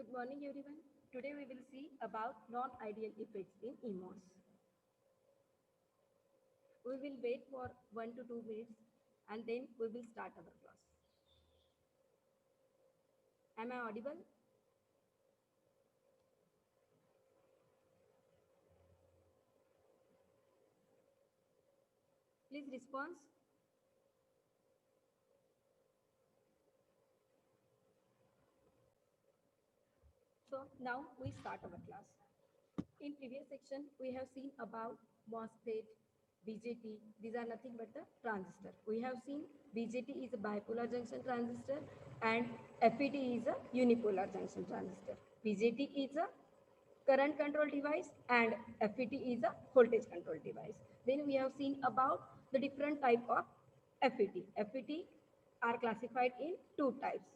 Good morning everyone. Today we will see about non-ideal effects in EMOS. We will wait for 1 to 2 minutes and then we will start our class. Am I audible? Please respond. So now we start our class. In previous section, we have seen about MOSFET, BJT. These are nothing but the transistor. We have seen BJT is a bipolar junction transistor and FET is a unipolar junction transistor. BJT is a current control device and FET is a voltage control device. Then we have seen about the different type of FET. FET are classified in two types,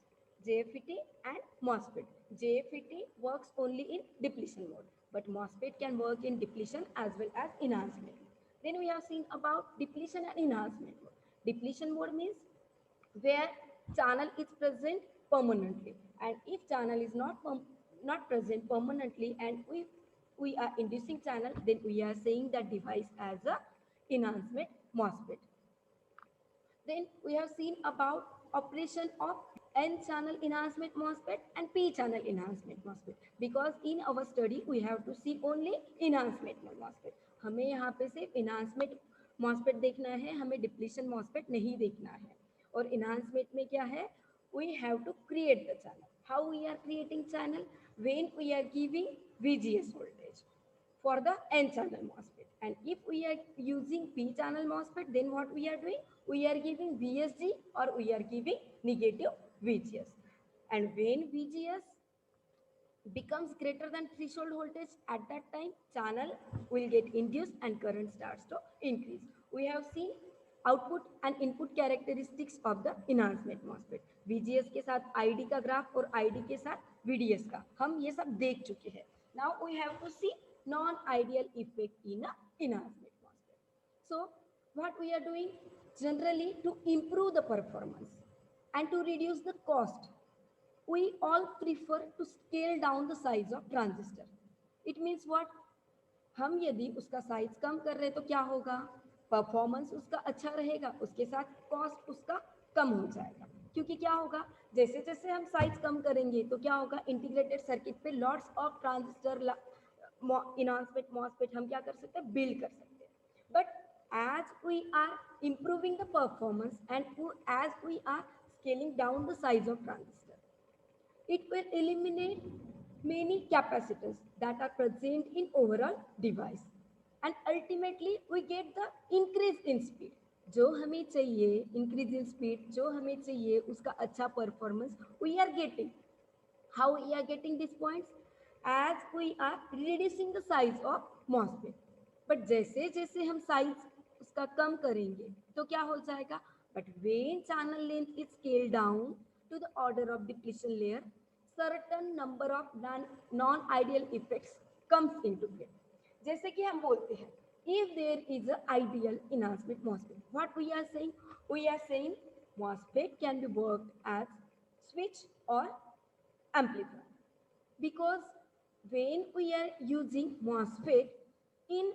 JFET and MOSFET. JFET works only in depletion mode, but MOSFET can work in depletion as well as enhancement. Then we have seen about depletion and enhancement mode. Depletion mode means where channel is present permanently, and if channel is not present permanently and we are inducing channel, then we are saying that device as a enhancement MOSFET. Then we have seen about operation of N channel enhancement MOSFET and P channel enhancement MOSFET, because in our study we have to see only enhancement MOSFET. हमें यहाँ पे सिर्फ enhancement MOSFET देखना है, हमें depletion MOSFET नहीं देखना है. और enhancement में क्या है? We have to create the channel. How we are creating channel? When we are giving VGS voltage for the N channel MOSFET. And if we are using P channel MOSFET, then what we are doing? We are giving VSG or we are giving negative VGS. And when VGS becomes greater than threshold voltage, at that time channel will get induced and current starts to increase. We have seen output and input characteristics of the enhancement MOSFET. VGS के साथ ID का graph और ID के साथ VDS का हम ये सब देख चुके हैं. Now we have to see non ideal effect in enhancement MOSFET. So what we are doing generally to improve the performance and to reduce the cost, we all prefer to scale down the size of transistor. It means what? हम यदि उसका size कम कर रहे हैं तो क्या होगा? Performance उसका अच्छा रहेगा, उसके साथ कॉस्ट उसका कम हो जाएगा. क्योंकि क्या होगा, जैसे जैसे हम साइज कम करेंगे तो क्या होगा, इंटीग्रेटेड सर्किट पे lots of transistor enhancement MOSFET हम क्या कर सकते हैं, बिल्ड कर सकते हैं. But as we are improving the performance and as we are scaling down the size of transistor, it will eliminate many capacitors that are present in overall device, and ultimately we get the increase in speed. जो हमें चाहिए increase in speed, जो हमें चाहिए उसका अच्छा performance, we are getting. How we are getting these points? As we are reducing the size of MOSFET. But जैसे जैसे हम size उसका कम करेंगे तो क्या हो जाएगा? But when channel length is scaled down to the order of depletion layer, certain number of non-ideal effects comes into play. जैसे कि हम बोलते हैं, if there is an ideal enhancement MOSFET, what we are saying? We are saying MOSFET can be worked as switch or amplifier, because when we are using MOSFET in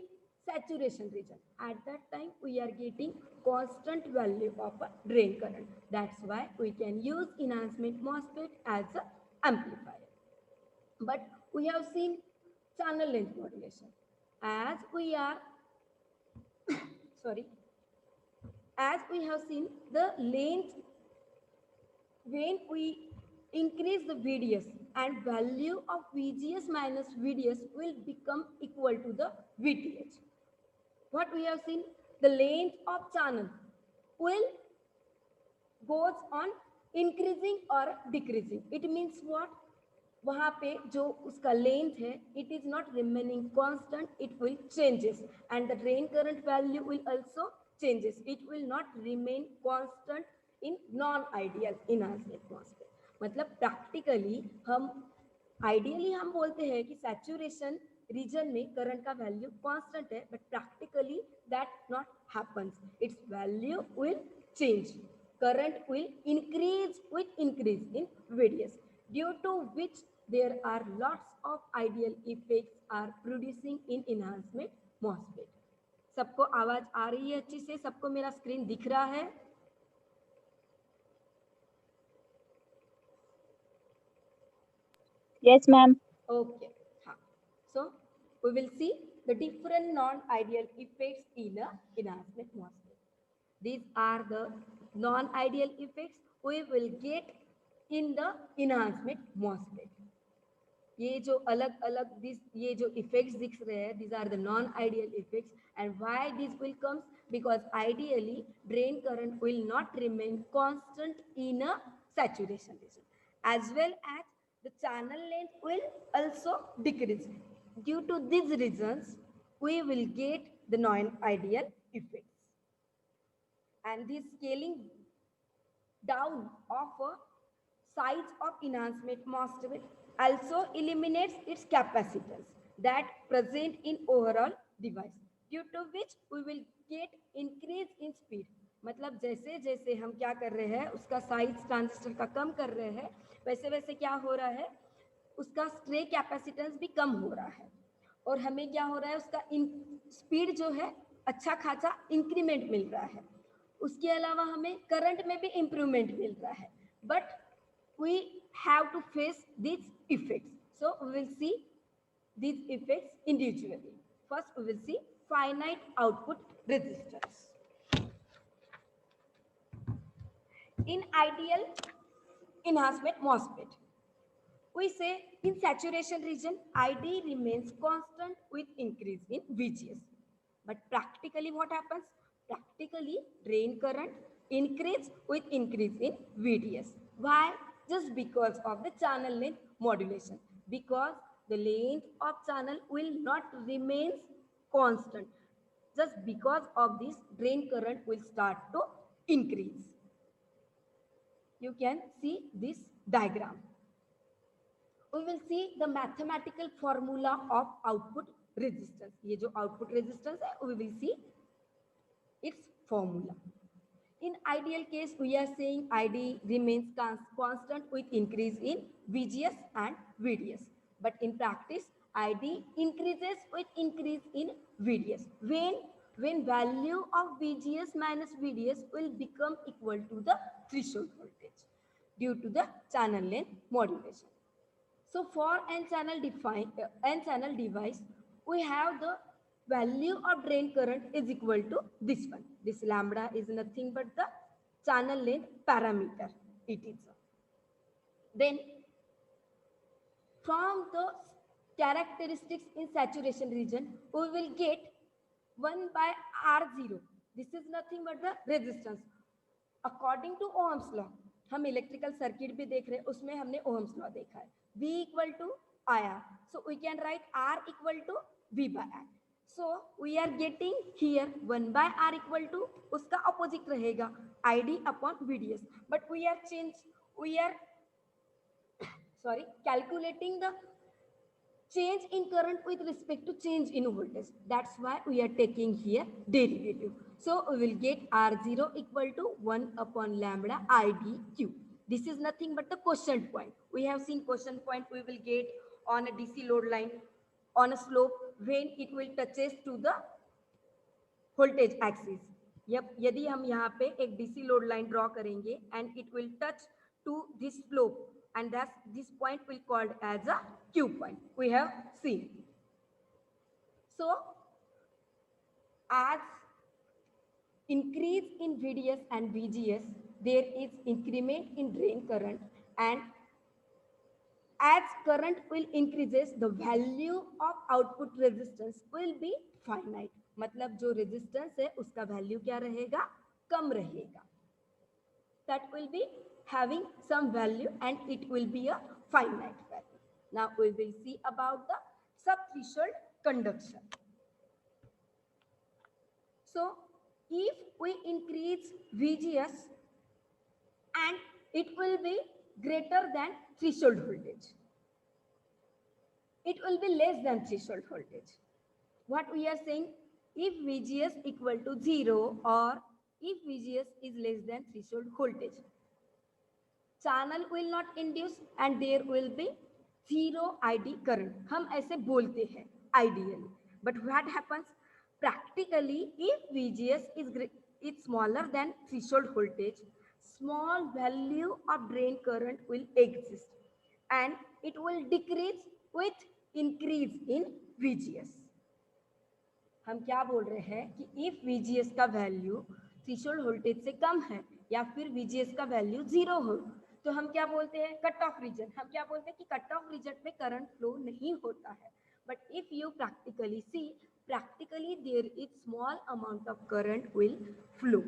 saturation region, at that time we are getting constant value of a drain current. That's why we can use enhancement MOSFET as an amplifier. But we have seen channel length modulation. As we are sorry, as we have seen the length, when we increase the VDS and value of VGS minus VDS will become equal to the VTH. What we have seen, the length of channel will goes on increasing or decreasing. It means what? वहाँ पे जो उसका length है, it is not remaining constant, it will changes, and the drain current value will also changes. It will not remain constant in non-ideal enhancement MOSFET. मतलब practically हम ideally हम बोलते हैं कि सैचुरेशन रीजन में करंट का value constant है, but practically that not happens. It's value will change. Current will increase with increase in VDS, due to which there are lots of ideal effects are producing in enhancement MOSFET. सबको आवाज आ रही है अच्छी से? सबको मेरा screen दिख रहा है? Yes, ma'am. Okay. हाँ. So we will see the different non-ideal effects in a enhancement MOSFET. These are the non-ideal effects we will get in the enhancement MOSFET. ये जो अलग अलग ये जो इफेक्ट्स दिख रहे हैं, these are the non-ideal effects. And why this will comes? Because ideally drain current will not remain constant in a saturation region, as well as the channel length will also decrease. Due to these reasons, we will get the non-ideal effects. And this scaling down of a size of enhancement MOSFET also eliminates its capacitance that present in overall device, due to which we will get increase in speed. मतलब जैसे जैसे हम क्या कर रहे हैं, उसका size transistor का कम कर रहे हैं, वैसे वैसे क्या हो रहा है, उसका स्ट्रे कैपेसिटेंस भी कम हो रहा है, और हमें क्या हो रहा है, उसका स्पीड जो है अच्छा खासा इंक्रीमेंट मिल रहा है. उसके अलावा हमें करंट में भी इंप्रूवमेंट मिल रहा है. But we have to face these effects. So we will see these effects individually. First, we will see finite output resistance. In ideal enhancement MOSFET, we say in saturation region, ID remains constant with increase in VGS. But practically what happens? Practically drain current increase with increase in VDS. Why? Just because of the channel length modulation. Because the length of channel will not remain constant. Just because of this, drain current will start to increase. You can see this diagram. We will see the mathematical formula of output resistance. ये जो output resistance है, we will see its formula. In ideal case, we are saying ID remains constant with increase in VGS and VDS. But in practice, ID increases with increase in VDS. When value of VGS minus VDS will become equal to the threshold voltage due to the channel length modulation. So for n-channel device, we have the value of drain current is equal to this one. This lambda is nothing but the channel length parameter. It is. Then from the characteristics in saturation region, we will get 1 by R0. This is nothing but the resistance. According to Ohm's law, हम electrical circuit भी देख रहे हैं, उसमें हमने Ohm's law देखा है. V equal to IR. So we can write R equal to V by I. So we are getting here 1 by R equal to, उसका opposite रहेगा ID upon VDS. But we are calculating the change in current with respect to change in voltage. That's why we are taking here derivative. So we will get R0 equal to 1 upon lambda IDQ. This is nothing but the quotient point. We have seen quotient point we will get on a DC load line on a slope when it will touches to the voltage axis. यदि हम यहाँ पे एक DC load line draw करेंगे and it will touch to this slope, and thus this point will called as a Q point. We have seen. So as increase in VDS and VGS, there is increment in drain current, and as current will increases, the value of output resistance will be finite. मतलब जो resistance है उसका value क्या रहेगा? कम रहेगा. That will be having some value and it will be a finite value. Now we will see about the subthreshold conduction. So if we increase VGS and it will be greater than threshold voltage, it will be less than threshold voltage. What we are saying, if VGS equal to 0 or if VGS is less than threshold voltage, channel will not induce and there will be zero ID current. हम ऐसे बोलते हैं ideally, but what happens practically if VGS is smaller than threshold voltage, small value of drain current will exist and it will decrease with increase in VGS. हम क्या बोल रहे हैं कि इफ VGS का वैल्यू थ्रेशोल्ड वोल्टेज से कम है या फिर VGS का वैल्यू 0 हो तो हम क्या बोलते हैं कट ऑफ रीजन. हम क्या बोलते हैं कि कट ऑफ रीजन में करंट फ्लो नहीं होता है. But if you practically see, practically there is small amount of current will flow,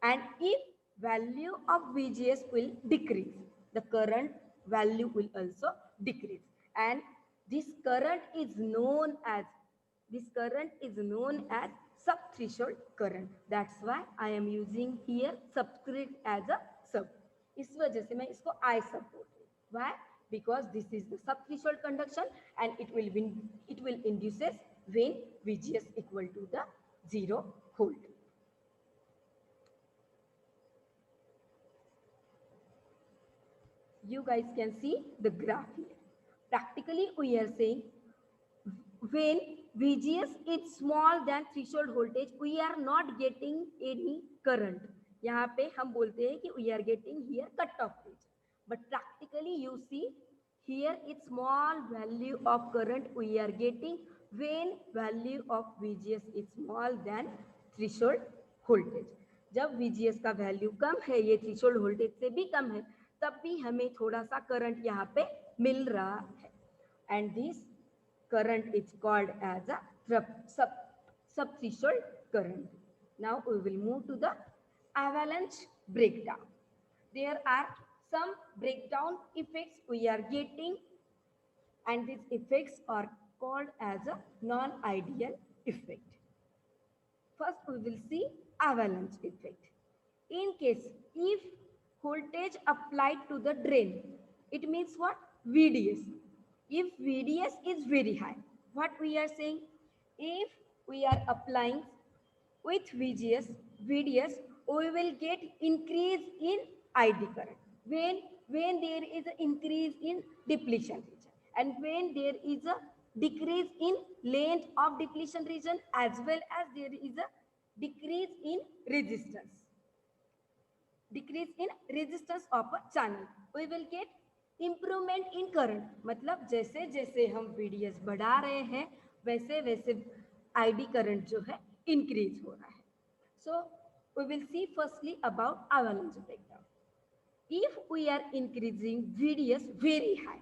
and if value of VGS will decrease, the current value will also decrease, and this current is known as sub-threshold current. That's why I am using here subscript as a sub. इस वजह से मैं इसको I sub बोल रही हूँ. Why? Because this is the sub-threshold conduction and it will induces when VGS equal to the 0 volt. You guys can see the graph here. Practically we are saying when VGS is small than threshold voltage, we are not getting any current. यहाँ पे हम बोलते हैं कि we are getting here cut off voltage. But practically you see here it's small value of current we are getting when value of VGS is small than threshold voltage. जब VGS का value कम है, ये threshold voltage से भी कम है, तब भी हमें थोड़ा सा करंट यहाँ पे मिल रहा है. And this current is called as a sub-threshold current. Now we will move to the avalanche breakdown. There are some breakdown effects we are getting, and these effects are called as a non-ideal effect. First we will see avalanche effect. In case if voltage applied to the drain, it means what? VDS. If VDS is very high, what we are saying? If we are applying with VDS, we will get increase in ID current. When there is an increase in depletion region, and when there is a decrease in length of depletion region, as well as there is a decrease in resistance. Decrease in resistance of a channel, we will get improvement in current. मतलब जैसे जैसे हम VDS बढ़ा रहे हैं वैसे वैसे ID current जो है इंक्रीज हो रहा है. So we will see firstly about avalanche breakdown. If we are increasing VDS very high,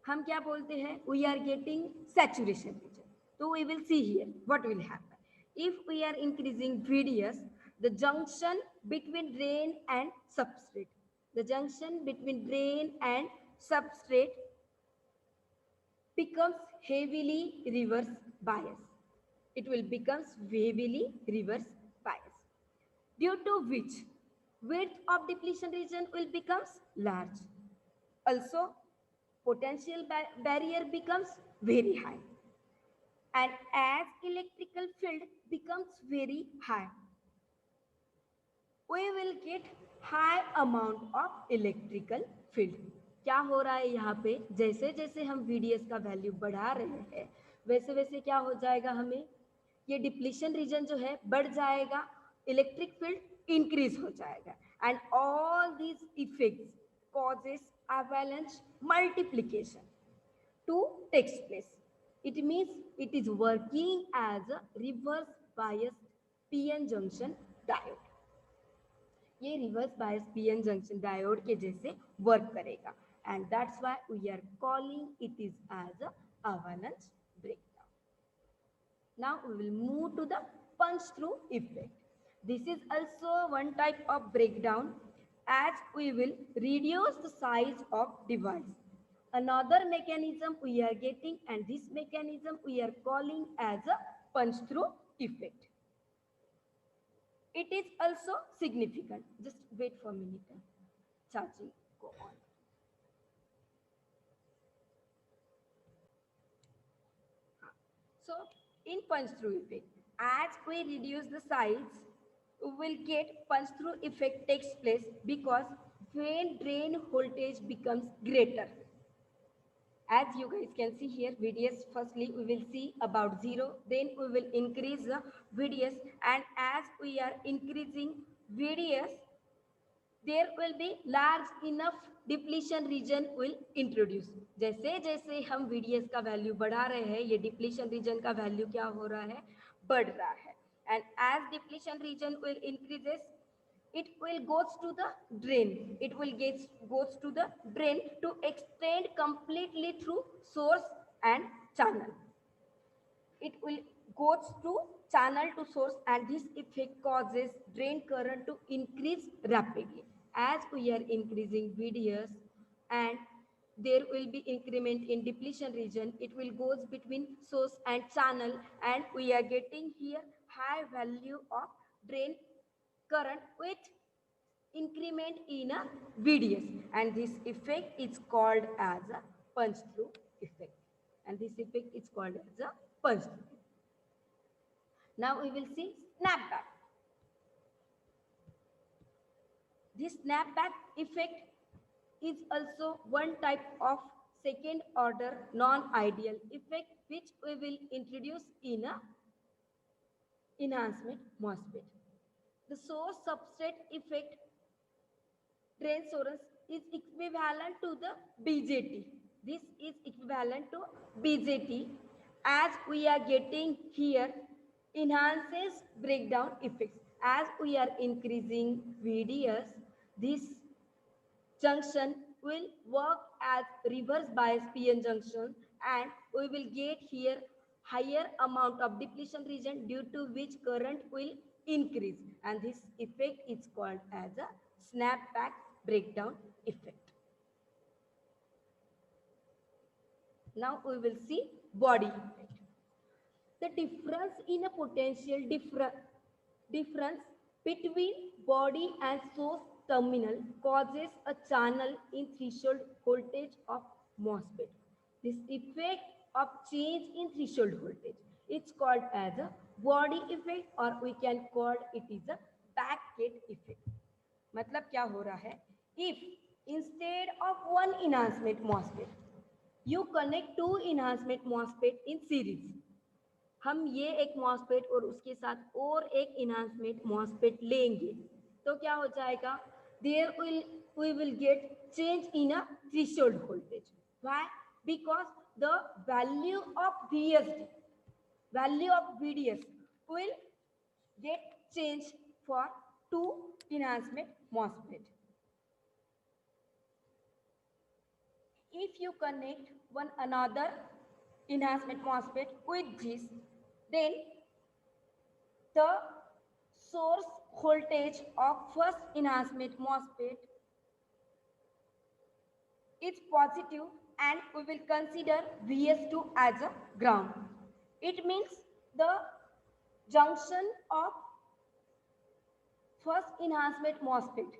हम क्या बोलते हैं? We are getting saturation region. तो we will see here what will happen. If we are increasing VDS, the junction between drain and substrate, the junction between drain and substrate becomes heavily reverse bias. It will becomes heavily reverse bias, due to which width of depletion region will becomes large. Also, potential barrier becomes very high, and as electrical field becomes very high, we will get high amount of electrical field. क्या हो रहा है यहाँ पे? जैसे जैसे हम VDS का वैल्यू बढ़ा रहे हैं वैसे वैसे क्या हो जाएगा, हमें ये डिप्लीशन रीजन जो है बढ़ जाएगा, इलेक्ट्रिक फील्ड इंक्रीज हो जाएगा, and all these effects causes avalanche multiplication to takes place. It means it is working as a reverse bias PN junction diode. ये reverse bias PN junction diode के जैसे work करेगा, and that's why we are calling it is as a avalanche breakdown. Now we will move to the punch through effect. This is also one type of breakdown, as we will reduce the size of device. Another mechanism we are getting, and this mechanism we are calling as a punch through effect. It is also significant. Just wait for a minute. Charging go on. So in punch through effect, as we reduce the size, we will get punch through effect takes place because when drain voltage becomes greater, As you guys can see here, VDS, firstly we will see about 0, then we will increase the VDS, and as we are increasing VDS, there will be large enough depletion region will introduce. जैसे जैसे हम VDS का value बढ़ा रहे हैं, ये depletion region का value क्या हो रहा है, बढ़ रहा है. And as depletion region will increases, it will goes to the drain, it will goes to the drain to extend completely through source and channel. It will goes to channel to source, and this effect causes drain current to increase rapidly. As we are increasing VDS and there will be increment in depletion region, it will goes between source and channel, and we are getting here high value of drain current with increment in a VDS, and this effect is called as a punch through effect, and this effect is called as a punch through. Now we will see snapback. This snapback effect is also one type of second order non-ideal effect which we will introduce in a enhancement MOSFET. The source substrate effect drain source is equivalent to the BJT. This is equivalent to BJT, as we are getting here enhances breakdown effects. As we are increasing VDS, this junction will work as reverse bias PN junction, and we will get here higher amount of depletion region, due to which current will increase, and this effect is called as a snapback breakdown effect. Now we will see body effect. The difference in a potential difference between body and source terminal causes a channel in threshold voltage of MOSFET. This effect of change in threshold voltage, it's called as a body effect, or we can call it is a backgate effect. मतलब क्या हो रहा है, if instead of one enhancement MOSFET you connect two enhancement MOSFET in series, हम ये एक MOSFET और उसके साथ और एक enhancement MOSFET लेंगे, तो क्या हो जाएगा, there we will get change in a threshold voltage. Why? Because the value of VDS will get changed for two enhancement MOSFET. If you connect one another enhancement MOSFET with this, then the source voltage of first enhancement MOSFET is positive, and we will consider VS2 as a ground. It means the junction of first enhancement MOSFET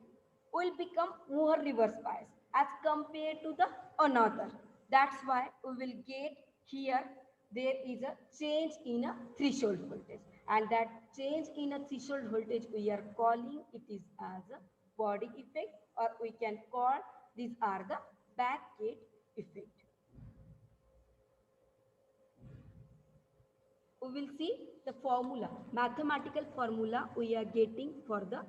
will become more reverse bias as compared to the another. That's why we will get here there is a change in a threshold voltage, and that change in a threshold voltage we are calling it is as a body effect, or we can call these are the backgate effect. We will see the formula, mathematical formula we are getting for the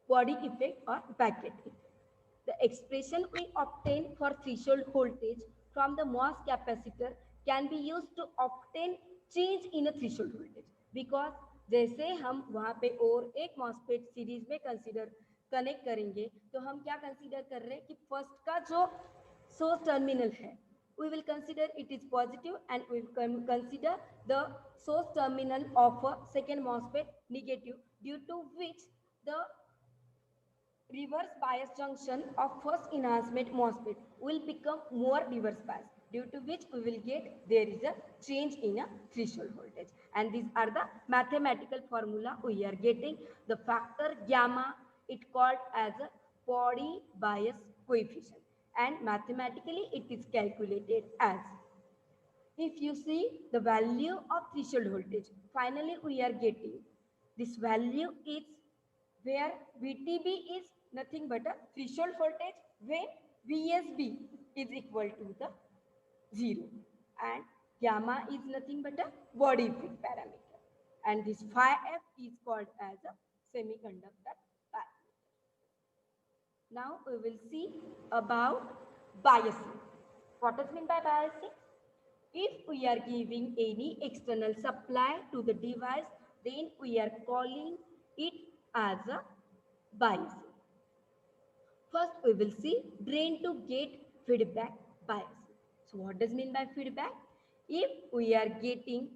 body effect or backgate effect. The expression we obtain for threshold voltage from the MOS capacitor can be used to obtain change in a threshold voltage, because जैसे हम वहाँ पे और एक MOSFET series में connect करेंगे, तो हम क्या कंसीडर कर रहे हैं कि फर्स्ट का जो सोर्स टर्मिनल है, we will consider it is positive, and we will consider the source terminal of a second MOSFET negative, due to which the reverse bias junction of first enhancement MOSFET will become more reverse bias, due to which we will get there is a change in a threshold voltage. And these are the mathematical formula we are getting. The factor gamma, it called as a body bias coefficient, and mathematically it is calculated as, if you see the value of threshold voltage, finally we are getting this value is where VTB is nothing but a threshold voltage, when VSB is equal to the 0, and gamma is nothing but a body field parameter, and this phi f is called as a semiconductor parameter. Now we will see about biasing. What does mean by biasing? If we are giving any external supply to the device, then we are calling it as a biasing. First, we will see drain to gate feedback biasing. So what does mean by feedback? If we are getting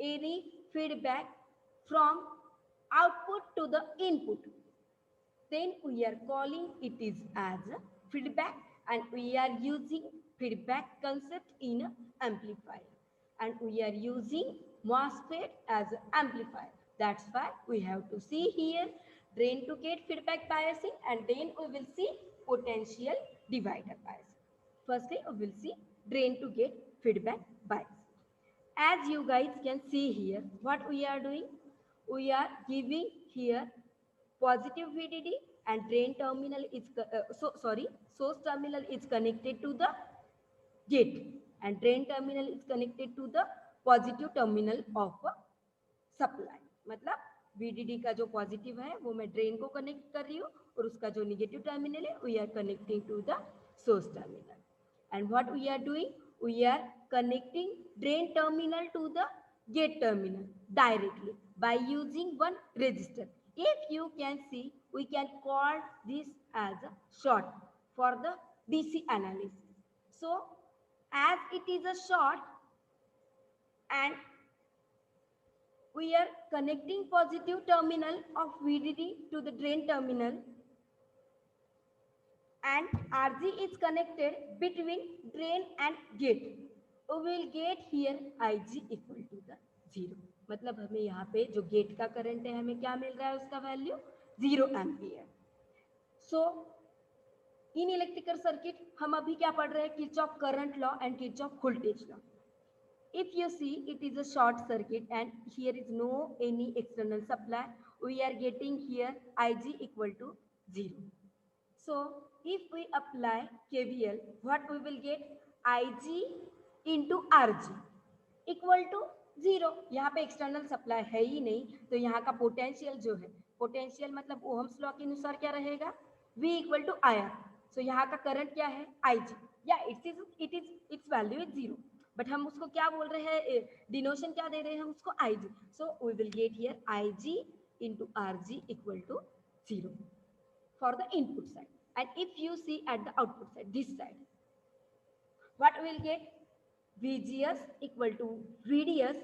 any feedback from output to the input, then we are calling it is as a feedback, and we are using feedback concept in amplifier, and we are using MOSFET as an amplifier. That's why we have to see here drain to gate feedback biasing, and then we will see potential divider biasing. Firstly, we will see drain to gate feedback biasing. As you guys can see here, what we are doing, we are giving here positive VDD, and drain terminal is source terminal is connected to the gate, and drain terminal is connected to the positive terminal of supply. मतलब VDD का जो positive है वो मैं drain को connect कर रही हूँ, और उसका जो निगेटिव टर्मिनल है we are connecting to the source terminal. And what we are doing, we are connecting drain terminal to the gate terminal directly by using one resistor. If you can see, we can call this as a short for the DC analysis. So as it is a short, and we are connecting positive terminal of VDD to the drain terminal, and RG is connected between drain and gate, we will get here IG equal to the 0. मतलब हमें यहाँ पे जो gate का current है हमें क्या मिल रहा है, उसका value 0 ampere. So in electrical circuit हम अभी क्या पढ़ रहे हैं, Kirchhoff current law and Kirchhoff voltage law. If you see, it is a short circuit and here is no any external supply, we are getting here IG equal to 0. So if we apply KVL, what we will get, IG into RG equal to 0. यहाँ पे external supply है ही नहीं, तो यहाँ का potential जो है, potential मतलब ओहम्स लॉ के अनुसार क्या रहेगा, V इक्वल टू IR. सो यहाँ का करंट क्या है, IG. या इट्स वैल्यू इज 0, बट हम उसको क्या बोल रहे हैं, डिनोशन क्या दे रहे हैं हम उसको IG. So we will get here IG into RG equal to 0 for the input side. And if you see at the output side, this side, what we will get, VGS equal to VDS.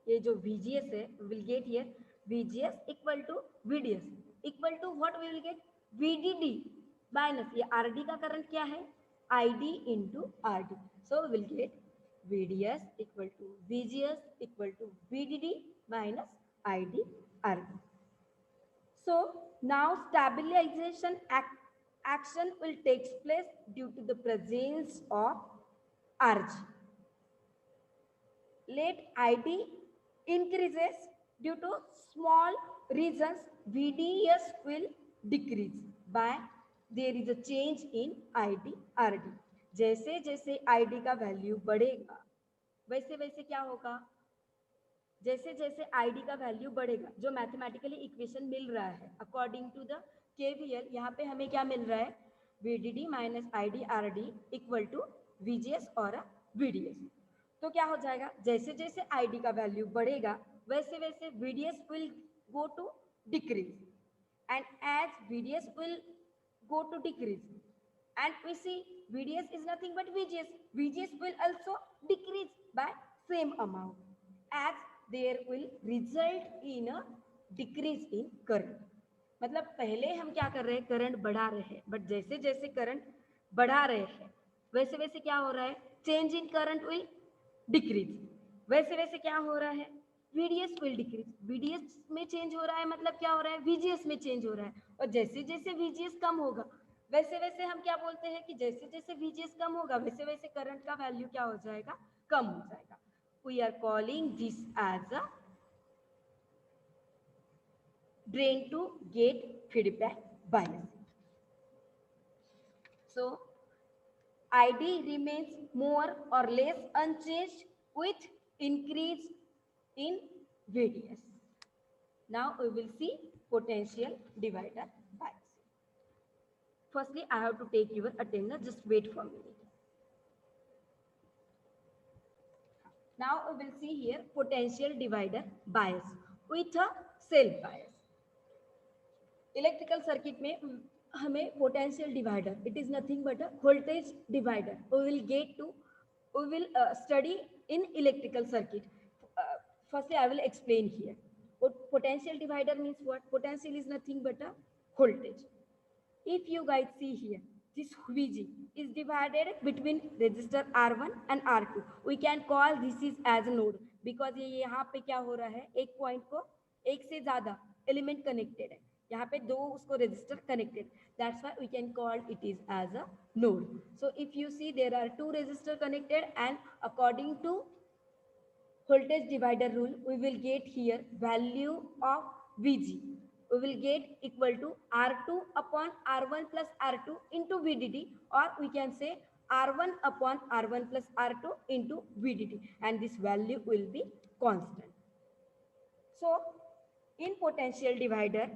ये जो VGS है, we will get here VGS equal to VDS equal to what we will get, VDD minus ये RD का current क्या है, ID into RD. So we will get VDS equal to VGS equal to VDD minus ID RD. So now stabilization action will take place due to the presence of RG. Let ID increases due to small regions, VDS will decrease by there is a change in ID RD. जैसे जैसे ID का value बढ़ेगा वैसे वैसे क्या होगा, जैसे जैसे ID का वैल्यू बढ़ेगा, जो मैथमेटिकली इक्वेशन मिल रहा है अकॉर्डिंग टू द KVL, यहाँ पे हमें क्या मिल रहा है, VDD minus ID RD equal to VGS और VDS. तो क्या हो जाएगा, जैसे जैसे ID का वैल्यू बढ़ेगा वैसे वैसे VDS will go to decrease, and as VDS will go to decrease, and we see VDS is nothing but VGS will also decrease by same amount, as there will result in a decrease in current. मतलब पहले हम क्या कर रहे हैं, current बढ़ा रहे हैं, बट जैसे जैसे करंट बढ़ा रहे हैं वैसे वैसे क्या हो रहा है, change in current will decrease. वैसे वैसे क्या हो रहा है, VDS विल डिक्रीज. VDS में चेंज हो रहा है मतलब क्या हो रहा है, VGS में चेंज हो रहा है, और जैसे जैसे VGS कम होगा वैसे वैसे हम क्या बोलते हैं कि जैसे जैसे VGS कम होगा वैसे वैसे करंट का वैल्यू क्या हो जाएगा, कम हो जाएगा. We are calling this as a drain to gate feedback bias. So ID remains more or less unchanged with increase in VDS. Now we will see potential divider bias. Firstly, I have to take your attendance. Just wait for a minute. Now we will see here potential divider bias with a self bias. Electrical circuit में हमें potential divider, it is nothing but a voltage divider. We will study in electrical circuit. Firstly, I will explain here. Potential divider means what? Potential is nothing but a voltage. If you guys see here, this Vg is divided between resistor R1 and R2. We can call this is as a node because ये यहाँ पे क्या हो रहा है, एक point को एक से ज्यादा एलिमेंट कनेक्टेड है, यहाँ पे दो उसको resistor connected. That's why we can call it is as a node. So if you see there are two resistor connected and according to voltage divider rule, we will get here value of Vg. We will get equal to R2 upon R1 plus R2 into VDD, or we can say R1 upon R1 plus R2 into VDD, and this value will be constant. So in potential divider,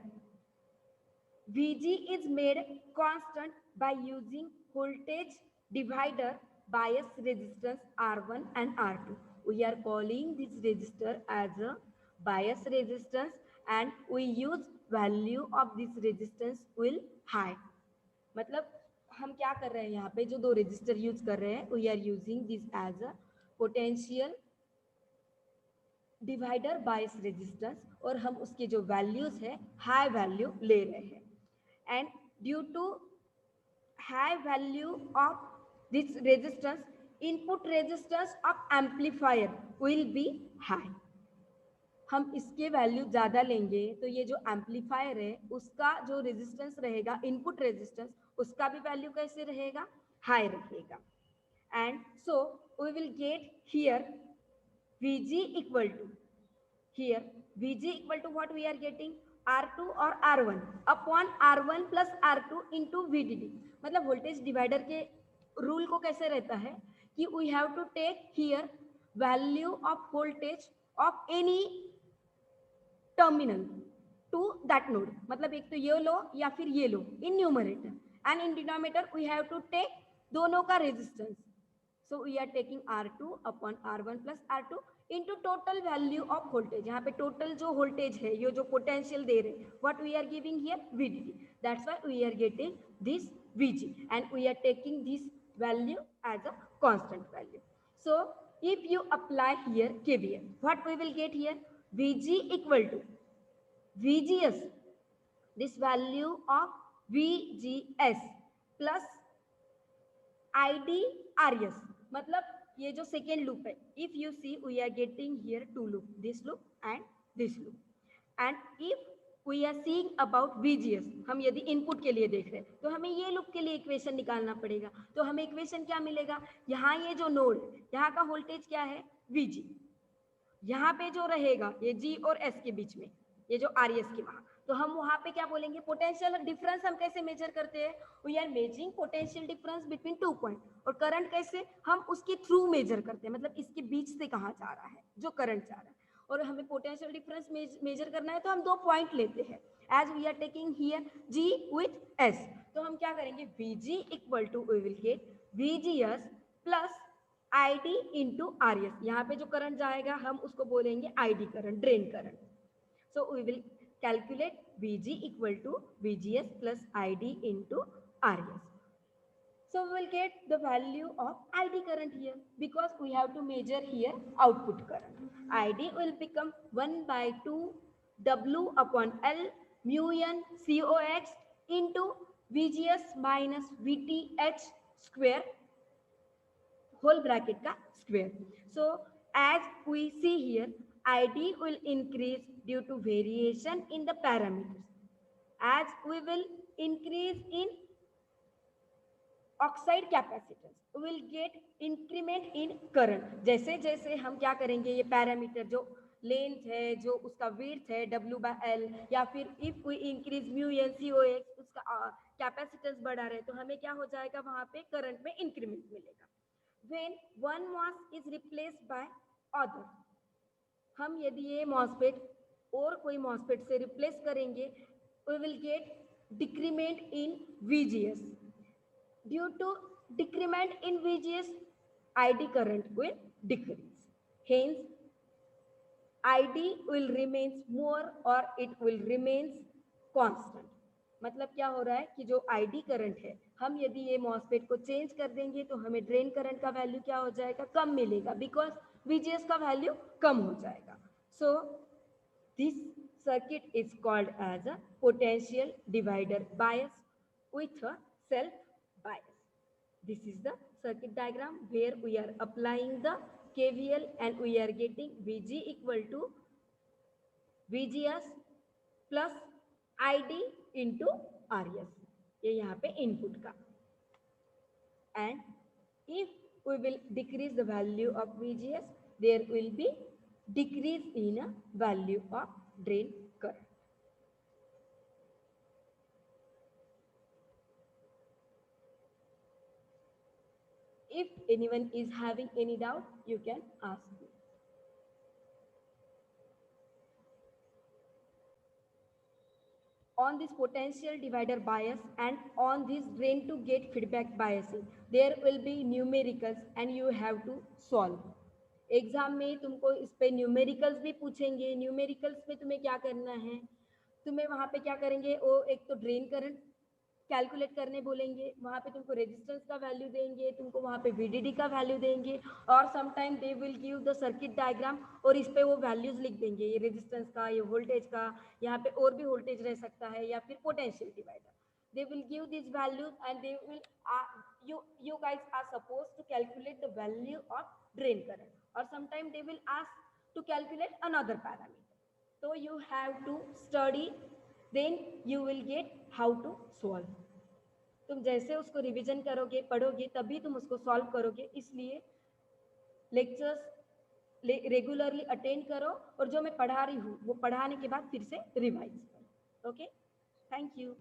Vg is made constant by using voltage divider bias resistance R1 and R2. We are calling this resistor as a bias resistance and we use value of this resistance will high. मतलब हम क्या कर रहे हैं, यहाँ पे जो दो रेजिस्टर यूज कर रहे हैं, we are using this as a potential divider bias resistance और हम उसके जो values है high value ले रहे हैं. And due to high value of this resistance, input resistance of amplifier will be high. हम इसके वैल्यू ज़्यादा लेंगे तो ये जो एम्पलीफायर है उसका जो रेजिस्टेंस रहेगा, इनपुट रेजिस्टेंस, उसका भी वैल्यू कैसे रहेगा, हाई रहेगा. And so we will get here Vg equal to, here Vg equal to what we are getting, R2 और R1 upon R1 plus R2 into VDD. मतलब वोल्टेज डिवाइडर के रूल को कैसे रहता है कि we have to take here value of voltage of any terminal to that node. मतलब एक तो ये लो या फिर ये लो in numerator, and in denominator we have to take दोनों का resistance. So we are taking R2 upon R1 plus R2 into total value of voltage. यहाँ पे टोटल जो वोल्टेज है, ये जो पोटेंशियल दे रहे, what we are giving here, VDD. That's why we are getting this Vg and we are taking this value as a constant value. So if you apply here KVL, what we will get here, Vg equal to VGS, this value of VGS plus IDRS. मतलब ये जो second loop है, if you see we are getting here two loop, this loop and this loop. And if we are seeing about VGS, हम यदि input के लिए देख रहे हैं तो हमें ये लूप के लिए इक्वेशन निकालना पड़ेगा. तो हमें इक्वेशन क्या मिलेगा, यहाँ ये जो नोड, यहाँ का वोल्टेज क्या है, Vg. यहाँ पे जो रहेगा ये G और S के बीच में, ये जो RS के वहाँ, तो हम वहाँ पे क्या बोलेंगे, पोटेंशियल डिफरेंस हम कैसे मेजर करते हैं, we are measuring potential difference between two point. और करंट कैसे, हम उसके थ्रू मेजर करते हैं, मतलब इसके बीच से कहाँ जा रहा है जो करंट जा रहा है. और हमें पोटेंशियल डिफरेंस मेजर करना है तो हम दो पॉइंट लेते हैं. As we are taking here G with S, तो हम क्या करेंगे, Vg equal to we will get VGS plus ID into RS. यहाँ पे जो करंट जाएगा हम उसको बोलेंगे ID current, drain current. So we will calculate Vg equal to VGS plus ID into RS. So we will get the value of ID current here because we have to measure here output current. ID will become 1 by 2 W upon L mu n COX into VGS minus VTH square whole bracket का square. So as we see here, ID will increase due to variation in the parameters. As we will increase in oxide capacitance, we will get increment in current. जैसे जैसे हम क्या करेंगे, ये parameter जो length है, जो उसका विड्थ है W/L, या फिर if we increase mu n C O X, उसका कैपेसिटेंस बढ़ा रहे तो हमें क्या हो जाएगा, वहां पे करंट में इंक्रीमेंट मिलेगा। When one MOS is replaced by other, हम यदि ये मॉसफेट और कोई मॉसफेट से रिप्लेस करेंगे, we will get decrement in VGS. Due to decrement in VGS, ID current will decrease. Hence, ID will remains more or it will remains constant. मतलब क्या हो रहा है कि जो ID करंट है, हम यदि ये मॉसफेट को चेंज कर देंगे तो हमें ड्रेन करंट का वैल्यू क्या हो जाएगा, कम मिलेगा, बिकॉज VGS का वैल्यू कम हो जाएगा. सो this circuit is called as a potential divider bias with a self bias. This is the circuit diagram where we are applying the KVL and we are getting VG equal to VGS plus ID into RS. ये यहाँ पे input का. And if we will decrease the value of VGS, there will be decrease in a value of drain current. If anyone is having any doubt, you can ask me. On this potential divider bias and on this drain to gate feedback biasing, there will be numericals and you have to solve. Exam में तुमको इस पे numericals भी पूछेंगे. Numericals में तुम्हें क्या करना है, तुम्हें वहां पे क्या करेंगे, वो एक तो ड्रेन करंट कैलकुलेट करने बोलेंगे, वहाँ पे तुमको रेजिस्टेंस का वैल्यू देंगे, तुमको वहाँ पे VDD का वैल्यू देंगे, और sometime they will give the circuit diagram और इस पे वो वैल्यूज लिख देंगे, ये रेजिस्टेंस का, ये वोल्टेज का, यहाँ पे और भी वोल्टेज रह सकता है, या फिर potential divider. They will give these values and they will you guys are supposed to calculate the value of drain current, or sometime they will ask to calculate another parameter. So you have to study, then you will get how to solve. तुम जैसे उसको revision करोगे, पढ़ोगे, तभी तुम उसको solve करोगे. इसलिए लेक्चर्स रेगुलरली अटेंड करो और जो मैं पढ़ा रही हूँ वो पढ़ाने के बाद फिर से रिवाइज करो. Okay, thank you.